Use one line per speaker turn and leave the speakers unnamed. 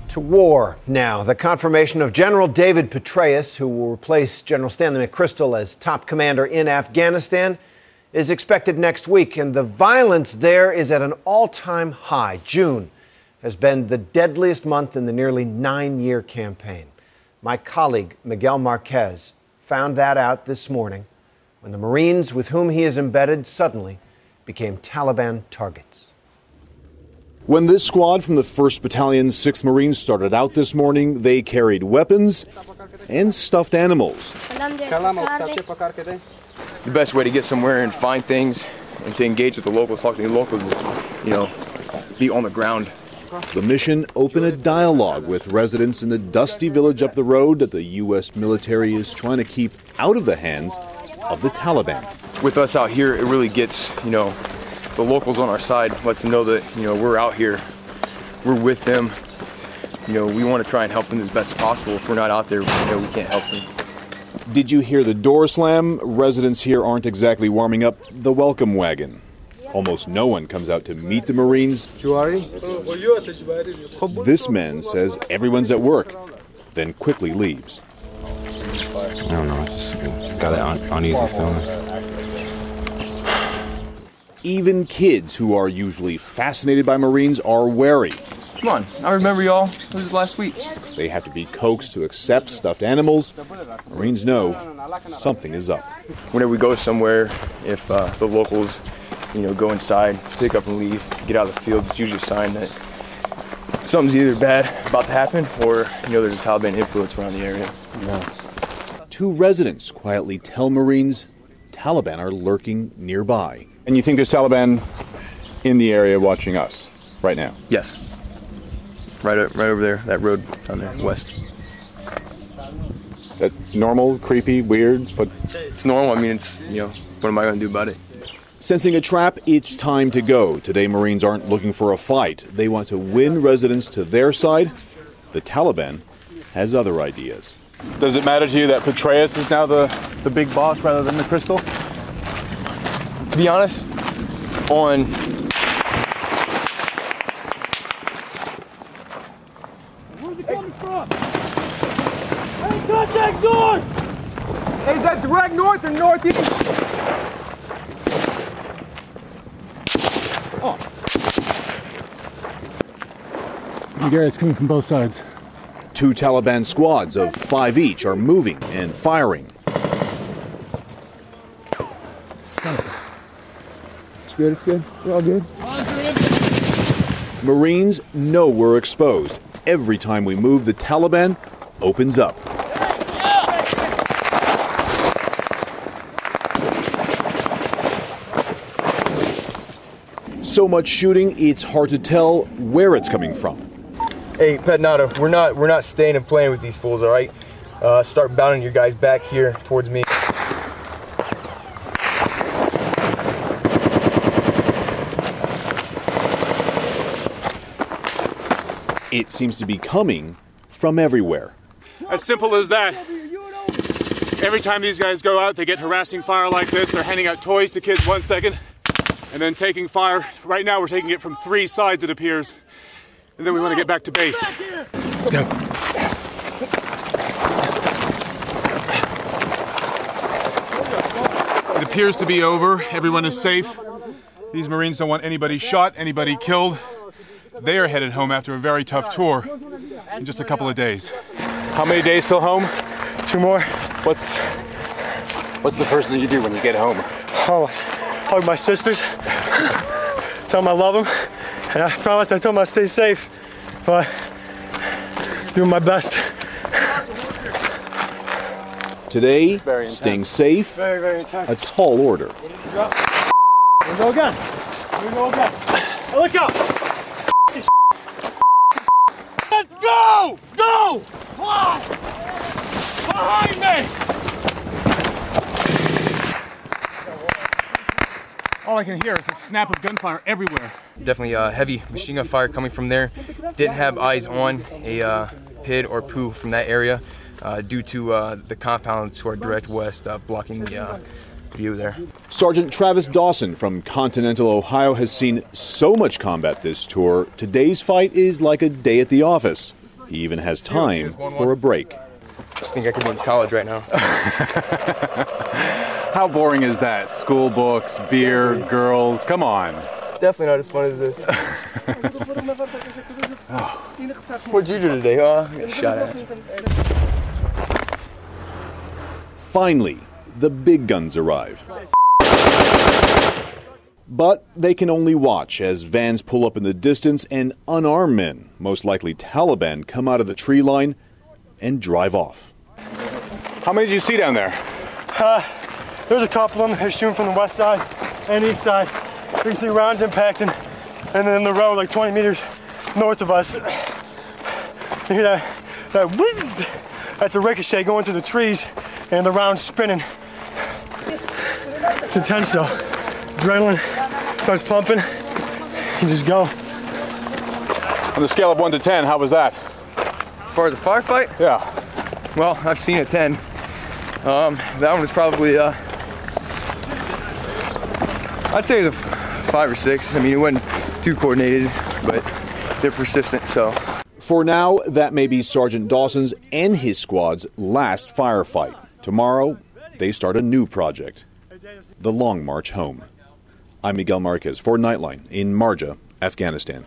To war now. The confirmation of General David Petraeus, who will replace General Stanley McChrystal as top commander in Afghanistan, is expected next week, and the violence there is at an all-time high. June has been the deadliest month in the nearly 9-year campaign. My colleague Miguel Marquez found that out this morning when the Marines with whom he is embedded suddenly became Taliban targets.
When this squad from the 1st Battalion, 6th Marines started out this morning, they carried weapons and stuffed animals.
The best way to get somewhere and find things and to engage with the locals, talk to the locals, is, be on the ground.
The mission, open a dialogue with residents in the dusty village up the road that the U.S. military is trying to keep out of the hands of the Taliban.
With us out here, it really gets, the locals on our side, lets them know that, we're out here, we're with them. We want to try and help them as best as possible. If we're not out there, we can't help them.
Did you hear the door slam? Residents here aren't exactly warming up the welcome wagon. Almost no one comes out to meet the Marines. This man says everyone's at work, then quickly leaves.
I don't know, I just got an uneasy feeling.
Even kids who are usually fascinated by Marines are wary.
Come on, I remember y'all. It was last week.
They have to be coaxed to accept stuffed animals. Marines know something is up.
Whenever we go somewhere, if the locals, go inside, pick up and leave, get out of the field, it's usually a sign that something's either bad about to happen or, there's a Taliban influence around the area.
Yeah. 2 residents quietly tell Marines Taliban are lurking nearby.
And you think there's Taliban in the area watching us right now?
Yes. Right over there, that road down there, west.
That normal, creepy, weird, but...
It's normal. I mean, it's, what am I going to do about it?
Sensing a trap, it's time to go. Today, Marines aren't looking for a fight. They want to win residents to their side. The Taliban has other ideas.
Does it matter to you that Petraeus is now the big boss rather than McChrystal?
To be honest, on...
Where's it coming from? Hey, contact north!
Hey, is that direct north or northeast?
Oh. Gary, it's coming from both sides.
2 Taliban squads of 5 each are moving and firing.
It's good. We're all good.
Marines know we're exposed. Every time we move, the Taliban opens up. So much shooting, it's hard to tell where it's coming from.
Hey, Pet Nada, we're not staying and playing with these fools, all right? Start bounding your guys back here towards me.
It seems to be coming from everywhere.
As simple as that. Every time these guys go out, they get harassing fire like this. They're handing out toys to kids 1 second, and then taking fire. Right now, we're taking it from 3 sides, it appears. And then we want to get back to base.
Let's go.
It appears to be over. Everyone is safe. These Marines don't want anybody shot, anybody killed. They are headed home after a very tough tour in just a couple of days. How many days till home?
2 more.
What's the first thing you do when you get home?
Oh, hug my sisters. Tell them I love them. And I promise I told them I'll stay safe. But doing my best.
Today, staying safe,
Very, very intense.
a tall order.
Here we go again. Hey, look out! Let's go! Go! Fly! Behind me!
All I can hear is a snap of gunfire everywhere.
Definitely heavy machine gun fire coming from there. Didn't have eyes on a PID or POO from that area due to the compound to our direct west blocking the view there.
Sergeant Travis Dawson from Continental, Ohio has seen so much combat this tour. Today's fight is like a day at the office. He even has time for a break.
I just think I could be in college right now.
How boring is that? School books, beer, girls, come on.
Definitely not as fun as this. What'd you do today? Oh, I got shot at.
Finally, the big guns arrive. But they can only watch as vans pull up in the distance and unarmed men, most likely Taliban, come out of the tree line and drive off.
How many did you see down there?
There's a couple of them. They're shooting from the west side and east side. You can see rounds impacting. And then the road, like 20 meters north of us. You hear that whiz? That's a ricochet going through the trees and the round spinning. It's intense though. Adrenaline starts pumping. You just go.
On the scale of 1 to 10, how was that?
As far as a firefight?
Yeah.
Well, I've seen a 10. That one was probably, I'd say it was a 5 or 6. I mean, it wasn't too coordinated, but they're persistent, so.
For now, that may be Sergeant Dawson's and his squad's last firefight. Tomorrow, they start a new project, the Long March Home. I'm Miguel Marquez for Nightline in Marja, Afghanistan.